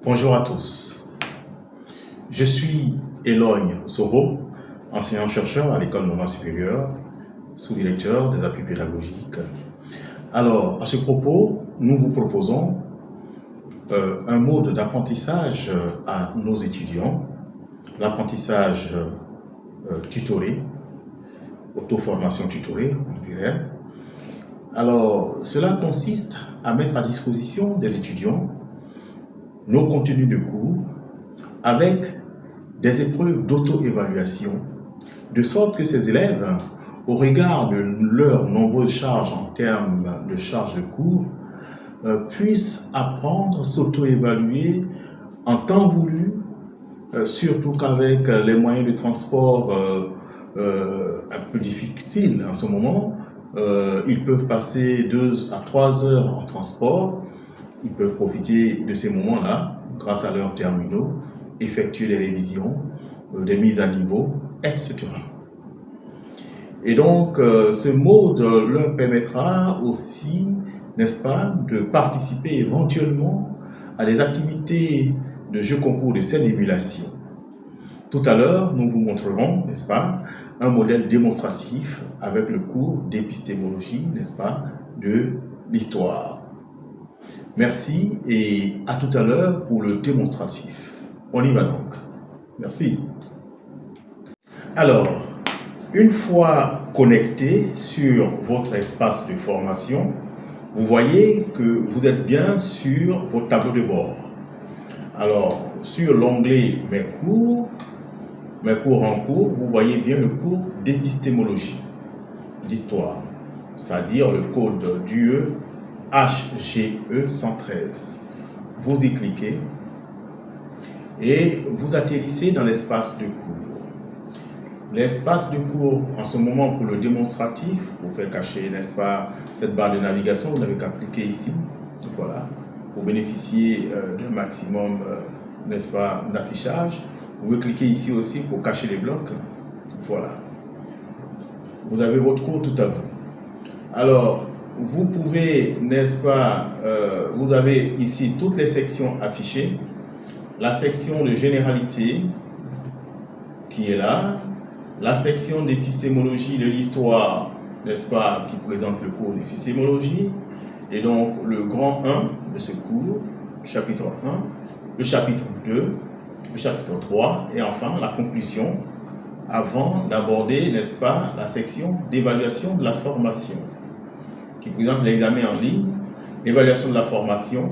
Bonjour à tous. Je suis Elogne Soro, enseignant-chercheur à l'École normale supérieure, sous-directeur des appuis pédagogiques. Alors, à ce propos, nous vous proposons un mode d'apprentissage à nos étudiants, l'apprentissage tutoré, auto-formation tutorée, on dirait. Alors, cela consiste à mettre à disposition des étudiants nos contenus de cours avec des épreuves d'auto-évaluation, de sorte que ces élèves, au regard de leurs nombreuses charges en termes de charges de cours, puissent apprendre, s'auto-évaluer en temps voulu, surtout qu'avec les moyens de transport un peu difficiles en ce moment, ils peuvent passer 2 à 3 heures en transport. Ils peuvent profiter de ces moments-là, grâce à leurs terminaux, effectuer des révisions, des mises à niveau, etc. Et donc, ce mode leur permettra aussi, n'est-ce pas, de participer éventuellement à des activités de jeux concours de scène émulation. Tout à l'heure, nous vous montrerons, n'est-ce pas, un modèle démonstratif avec le cours d'épistémologie, n'est-ce pas, de l'histoire. Merci et à tout à l'heure pour le démonstratif. On y va donc. Merci. Alors, une fois connecté sur votre espace de formation, vous voyez que vous êtes bien sur votre tableau de bord. Alors, sur l'onglet Mes cours en cours, vous voyez bien le cours d'épistémologie, d'histoire, c'est-à-dire le code d'UE HGE 113. Vous y cliquez et vous atterrissez dans l'espace de cours. L'espace de cours, en ce moment pour le démonstratif, pour faire cacher, n'est-ce pas, cette barre de navigation, vous n'avez qu'à cliquer ici, voilà, pour bénéficier d'un maximum, n'est-ce pas, d'affichage. Vous pouvez cliquer ici aussi pour cacher les blocs, voilà. Vous avez votre cours tout à vous. Alors, vous pouvez, n'est-ce pas, vous avez ici toutes les sections affichées. La section de généralité qui est là, la section d'épistémologie de l'histoire, n'est-ce pas, qui présente le cours d'épistémologie, et donc le grand 1 de ce cours, chapitre 1, le chapitre 2, le chapitre 3, et enfin la conclusion, avant d'aborder, n'est-ce pas, la section d'évaluation de la formation, qui présente l'examen en ligne, l'évaluation de la formation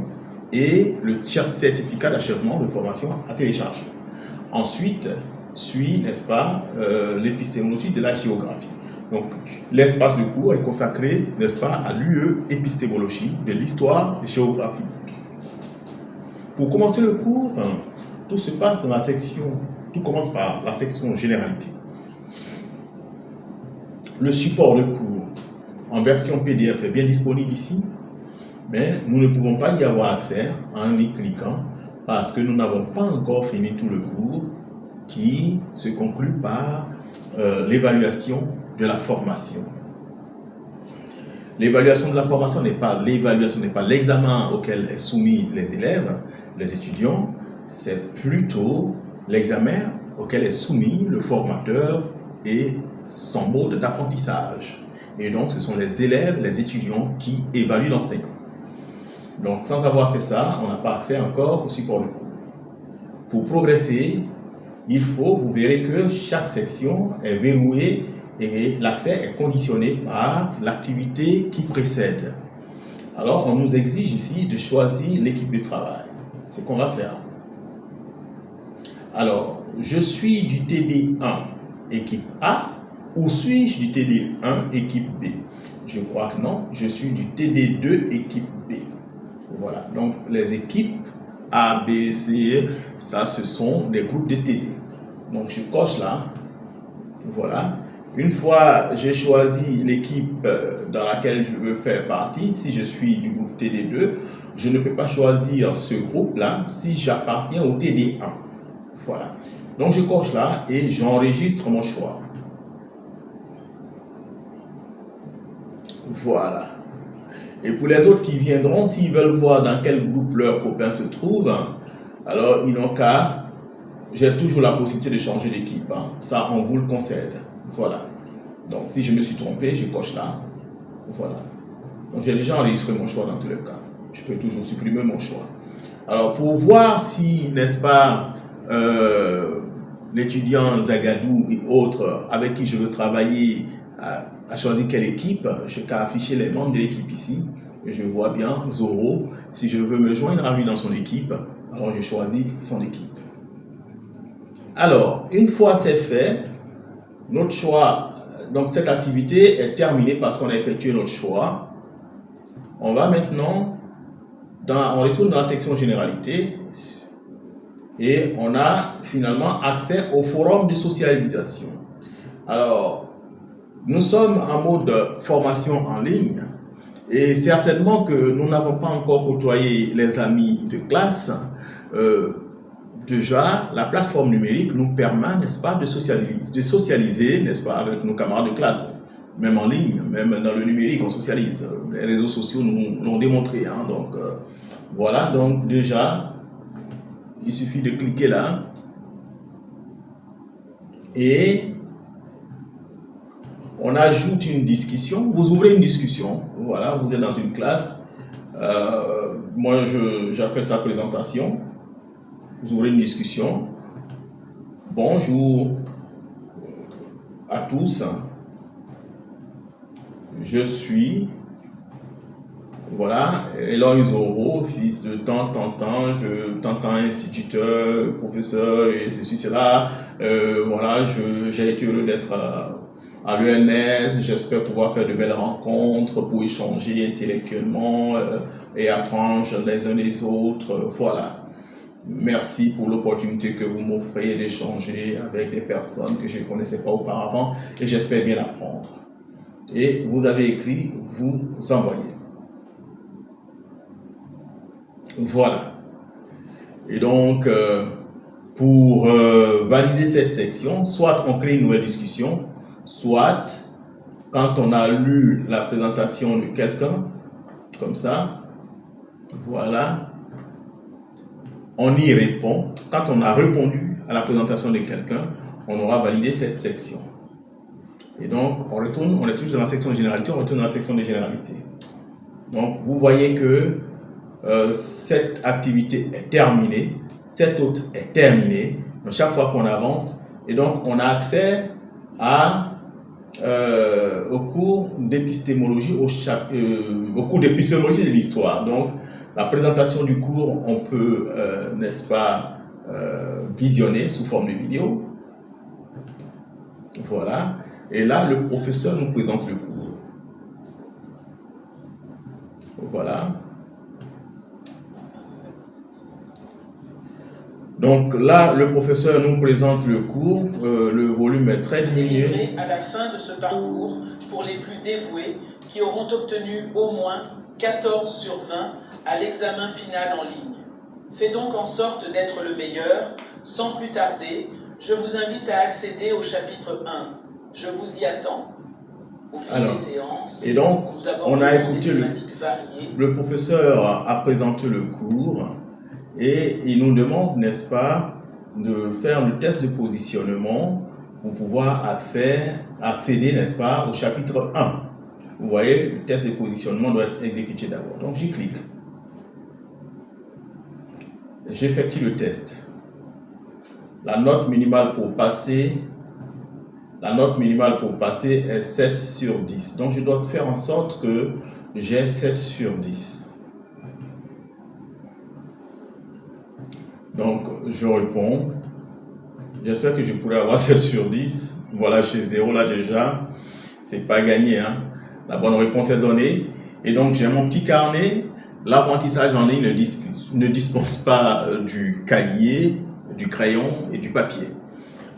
et le certificat d'achèvement de formation à télécharger. Ensuite, suit, n'est-ce pas, l'épistémologie de la géographie. Donc, l'espace de cours est consacré, n'est-ce pas, à l'UE épistémologie de l'histoire et géographie. Pour commencer le cours, tout se passe dans la section, tout commence par la section généralité. Le support de cours en version PDF est bien disponible ici, mais nous ne pouvons pas y avoir accès en y cliquant parce que nous n'avons pas encore fini tout le cours qui se conclut par l'évaluation de la formation. L'évaluation de la formation n'est pas l'évaluation, n'est pas l'examen auquel est soumis les élèves, les étudiants, c'est plutôt l'examen auquel est soumis le formateur et son mode d'apprentissage. Et donc, ce sont les élèves, les étudiants qui évaluent l'enseignant. Donc, sans avoir fait ça, on n'a pas accès encore au support de cours. Pour progresser, vous verrez que chaque section est verrouillée et l'accès est conditionné par l'activité qui précède. Alors, on nous exige ici de choisir l'équipe de travail. C'est ce qu'on va faire. Alors, je suis du TD1 équipe A ou suis-je du TD1 équipe B? Je crois que non, je suis du TD2 équipe B. Voilà, donc les équipes A, B, C, ça ce sont des groupes de TD. Donc je coche là, voilà. Une fois j'ai choisi l'équipe dans laquelle je veux faire partie, si je suis du groupe TD2, je ne peux pas choisir ce groupe-là si j'appartiens au TD1. Voilà. Donc je coche là et j'enregistre mon choix. Voilà. Et pour les autres qui viendront, s'ils veulent voir dans quel groupe leurs copains se trouvent, Alors, ils n'ont qu'à, j'ai toujours la possibilité de changer d'équipe, hein. Ça, on vous le concède. Voilà. Donc, si je me suis trompé, je coche là. Voilà. Donc, j'ai déjà enregistré mon choix dans tous les cas. Je peux toujours supprimer mon choix. Alors, pour voir si, n'est-ce pas, l'étudiant Zagadou et autres avec qui je veux travailler a choisi quelle équipe, je vais afficher les membres de l'équipe ici. Et je vois bien Zoro. Si je veux me joindre à lui dans son équipe, alors je choisis son équipe. Alors, une fois c'est fait, notre choix, donc cette activité est terminée parce qu'on a effectué notre choix. On va maintenant, on retourne dans la section généralité et on a finalement accès au forum de socialisation. Alors, nous sommes en mode formation en ligne et certainement que nous n'avons pas encore côtoyé les amis de classe. Déjà, la plateforme numérique nous permet, n'est-ce pas, de socialiser, n'est-ce pas, avec nos camarades de classe. Même en ligne, même dans le numérique, on socialise. Les réseaux sociaux nous l'ont démontré. Hein, donc, voilà, donc déjà, il suffit de cliquer là. Et on ajoute une discussion. Vous ouvrez une discussion. Voilà, vous êtes dans une classe. Moi, j'appelle ça présentation. Vous ouvrez une discussion. Bonjour à tous. Je suis, voilà, Eloy Zoro, fils de tant, instituteur, professeur, et ceci, cela. Voilà, j'ai été heureux d'être à l'ENS. J'espère pouvoir faire de belles rencontres pour échanger intellectuellement et apprendre les uns des autres. Voilà. Merci pour l'opportunité que vous m'offrez d'échanger avec des personnes que je ne connaissais pas auparavant et j'espère bien apprendre. Et vous avez écrit, vous envoyez. Voilà. Et donc, pour valider cette section, soit on crée une nouvelle discussion, soit quand on a lu la présentation de quelqu'un, comme ça, voilà, on y répond. Quand on a répondu à la présentation de quelqu'un, on aura validé cette section. Et donc, on est toujours dans la section de généralité, on retourne dans la section de généralité. Donc, vous voyez que cette activité est terminée, cette autre est terminée. Donc, chaque fois qu'on avance, et donc, on a accès au cours d'épistémologie, au cours d'épistémologie de l'histoire. Donc, la présentation du cours, on peut, n'est-ce pas, visionner sous forme de vidéo. Voilà. Et là, le professeur nous présente le cours. Voilà. Donc là, le professeur nous présente le cours. Le volume est très diminué. À la fin de ce parcours, pour les plus dévoués, qui auront obtenu au moins 14 sur 20 à l'examen final en ligne. Fais donc en sorte d'être le meilleur. Sans plus tarder, je vous invite à accéder au chapitre 1. Je vous y attends. Au fil des séances, et donc, on a écouté le professeur a présenté le cours et il nous demande, n'est-ce pas, de faire le test de positionnement pour pouvoir accéder, n'est-ce pas, au chapitre 1. Vous voyez, le test de positionnement doit être exécuté d'abord. Donc, j'y clique. J'effectue le test. La note minimale pour passer est 7 sur 10. Donc, je dois faire en sorte que j'ai 7 sur 10. Donc, je réponds. J'espère que je pourrai avoir 7 sur 10. Voilà, chez 0 là déjà. C'est pas gagné, hein. La bonne réponse est donnée. Et donc, j'ai mon petit carnet. L'apprentissage en ligne ne dispense pas du cahier, du crayon et du papier.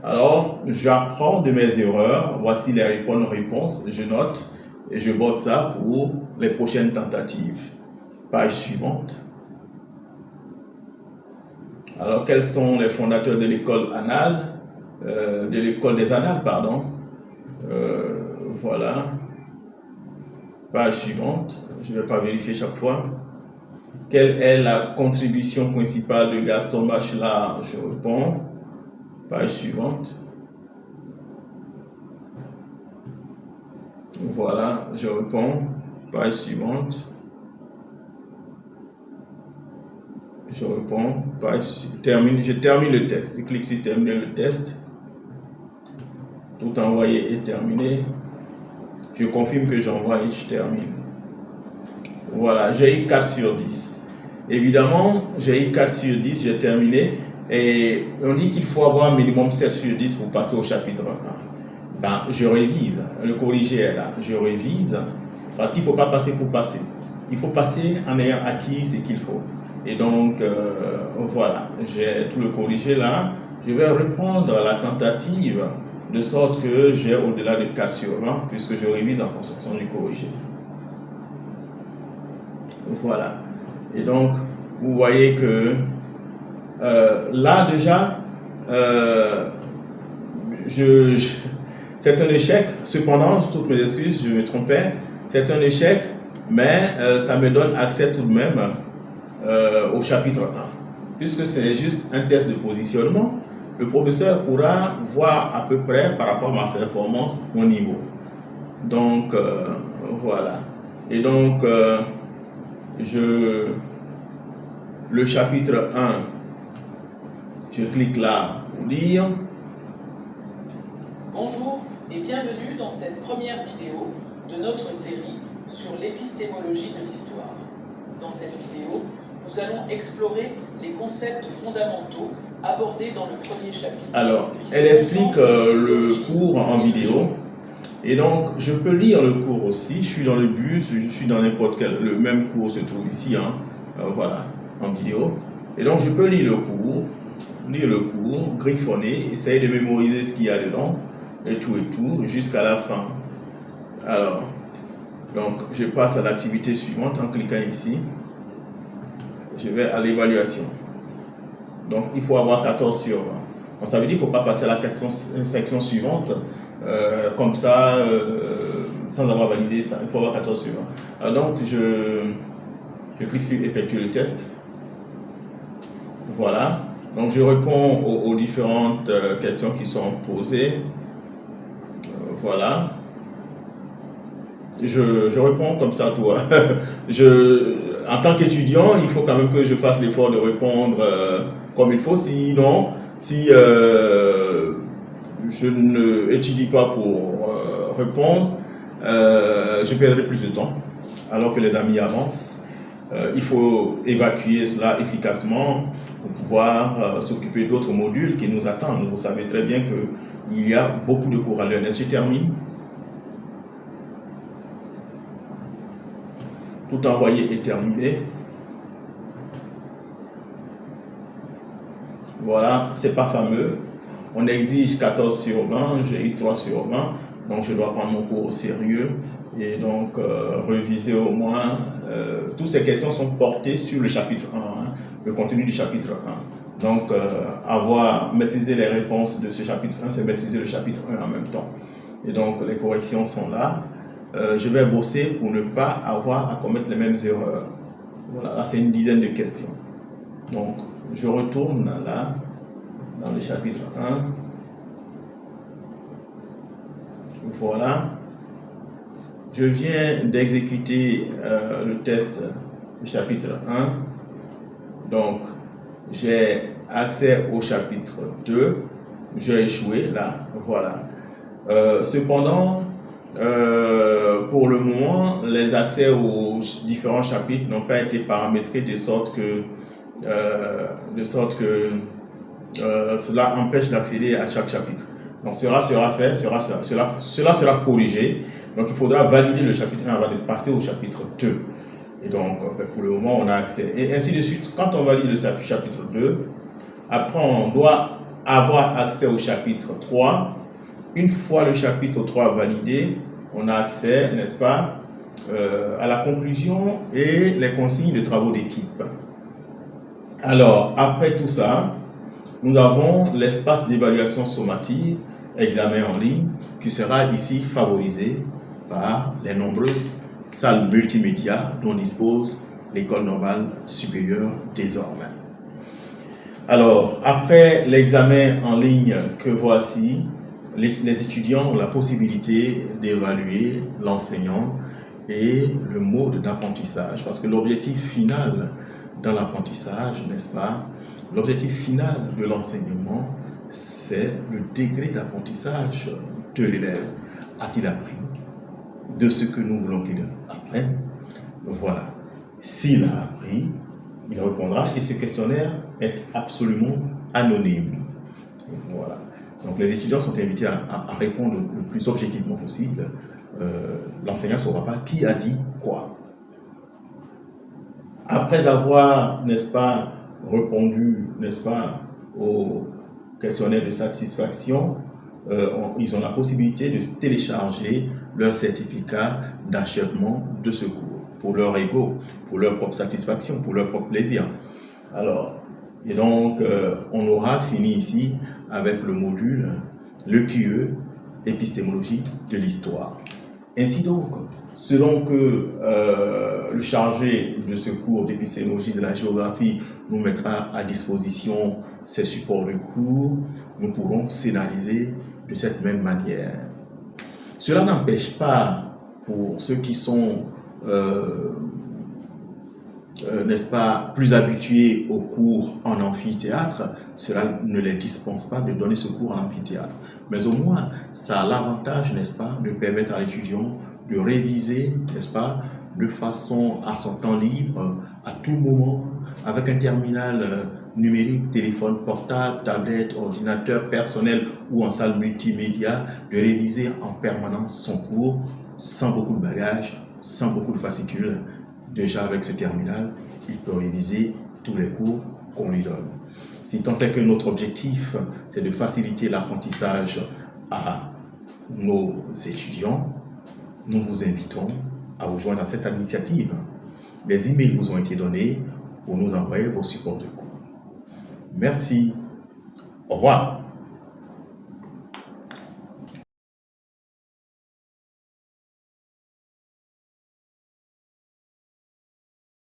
Alors, j'apprends de mes erreurs. Voici les bonnes réponses. Je note et je bosse ça pour les prochaines tentatives. Page suivante. Alors, quels sont les fondateurs de l'école Annales, de l'école des Annales, pardon. Voilà. Page suivante. Je ne vais pas vérifier chaque fois. Quelle est la contribution principale de Gaston Bachelard? Je réponds. Page suivante. Voilà, je réponds. Page suivante. Je réponds. Je termine le test. Je clique sur terminer le test. Tout envoyé et terminé. Je confirme que j'envoie et je termine. Voilà, j'ai eu 4 sur 10. Évidemment, j'ai eu 4 sur 10, j'ai terminé. Et on dit qu'il faut avoir un minimum 7 sur 10 pour passer au chapitre 1. Ben, je révise. Le corrigé est là. Je révise parce qu'il ne faut pas passer pour passer. Il faut passer en ayant acquis ce qu'il faut. Et donc, voilà, j'ai tout le corrigé là. Je vais reprendre la tentative de sorte que j'ai au-delà de 4 sur 20 puisque je révise en fonction du corrigé. Voilà. Et donc, vous voyez que là déjà, c'est un échec. Cependant, toutes mes excuses, je me trompais. C'est un échec, mais ça me donne accès tout de même au chapitre 1. Puisque c'est juste un test de positionnement, le professeur pourra voir à peu près par rapport à ma performance mon niveau. Donc, voilà. Et donc, le chapitre 1, je clique là pour lire. Bonjour et bienvenue dans cette première vidéo de notre série sur l'épistémologie de l'histoire. Dans cette vidéo, nous allons explorer les concepts fondamentaux abordés dans le premier chapitre. Alors, elle explique le cours en vidéo. Et donc, je peux lire le cours aussi. Je suis dans le bus, je suis dans n'importe quel. Le même cours se trouve ici, hein. Voilà, en vidéo. Et donc, je peux lire le cours, griffonner, essayer de mémoriser ce qu'il y a dedans, et tout, jusqu'à la fin. Alors, donc, je passe à l'activité suivante en cliquant ici. Je vais à l'évaluation. Donc, il faut avoir 14 sur 20. Donc, ça veut dire qu'il ne faut pas passer à la section suivante comme ça, sans avoir validé ça. Il faut avoir 14 sur 20. Alors, donc, je clique sur effectuer le test. Voilà. Donc, je réponds aux différentes questions qui sont posées. Voilà. Je réponds comme ça, toi. En tant qu'étudiant, il faut quand même que je fasse l'effort de répondre comme il faut. Sinon, si je ne étudie pas pour répondre, je perdrai plus de temps. Alors que les amis avancent, il faut évacuer cela efficacement pour pouvoir s'occuper d'autres modules qui nous attendent. Vous savez très bien qu'il y a beaucoup de cours à l'ENS. Je termine. Tout envoyé et terminé. Voilà, c'est pas fameux. On exige 14 sur 20, j'ai eu 3 sur 20, donc je dois prendre mon cours au sérieux et donc réviser au moins. Toutes ces questions sont portées sur le chapitre 1, hein, le contenu du chapitre 1. Donc, avoir maîtrisé les réponses de ce chapitre 1, c'est maîtriser le chapitre 1 en même temps. Et donc, les corrections sont là. Je vais bosser pour ne pas avoir à commettre les mêmes erreurs. Voilà, là c'est une dizaine de questions. Donc, je retourne là, dans le chapitre 1. Voilà. Je viens d'exécuter le test du chapitre 1. Donc, j'ai accès au chapitre 2. J'ai échoué là, voilà. Cependant, pour le moment, les accès aux différents chapitres n'ont pas été paramétrés de sorte que cela empêche d'accéder à chaque chapitre. Donc cela sera fait, cela sera corrigé. Donc il faudra valider le chapitre 1 avant de passer au chapitre 2. Et donc pour le moment on a accès. Et ainsi de suite, quand on valide le chapitre 2, après on doit avoir accès au chapitre 3. Une fois le chapitre 3 validé, on a accès, n'est-ce pas, à la conclusion et les consignes de travaux d'équipe. Alors, après tout ça, nous avons l'espace d'évaluation sommative, examen en ligne, qui sera ici favorisé par les nombreuses salles multimédia dont dispose l'école normale supérieure désormais. Alors, après l'examen en ligne que voici, les étudiants ont la possibilité d'évaluer l'enseignant et le mode d'apprentissage, parce que l'objectif final dans l'apprentissage, n'est-ce pas, l'objectif final de l'enseignement, c'est le degré d'apprentissage de l'élève. A-t-il appris de ce que nous voulons qu'il apprenne? Voilà. S'il a appris, il répondra, et ce questionnaire est absolument anonyme. Voilà. Donc les étudiants sont invités à répondre le plus objectivement possible. L'enseignant ne saura pas qui a dit quoi. Après avoir, n'est-ce pas, répondu, n'est-ce pas, au questionnaire de satisfaction, ils ont la possibilité de télécharger leur certificat d'achèvement de ce cours pour leur ego, pour leur propre satisfaction, pour leur propre plaisir. Alors, et donc, on aura fini ici avec le module, le QE, épistémologie de l'histoire. Ainsi donc, selon que le chargé de ce cours d'épistémologie de la géographie nous mettra à disposition ces supports de cours, nous pourrons scénariser de cette même manière. Cela n'empêche pas, pour ceux qui sont n'est-ce pas, plus habitués aux cours en amphithéâtre, cela ne les dispense pas de donner ce cours en amphithéâtre. Mais au moins, ça a l'avantage, n'est-ce pas, de permettre à l'étudiant de réviser, n'est-ce pas, de façon à son temps libre, à tout moment, avec un terminal numérique, téléphone portable, tablette, ordinateur personnel ou en salle multimédia, de réviser en permanence son cours sans beaucoup de bagages, sans beaucoup de fascicules. Déjà avec ce terminal, il peut réviser tous les cours qu'on lui donne. Si tant est que notre objectif, c'est de faciliter l'apprentissage à nos étudiants, nous vous invitons à vous joindre à cette initiative. Les emails vous ont été donnés pour nous envoyer vos supports de cours. Merci. Au revoir.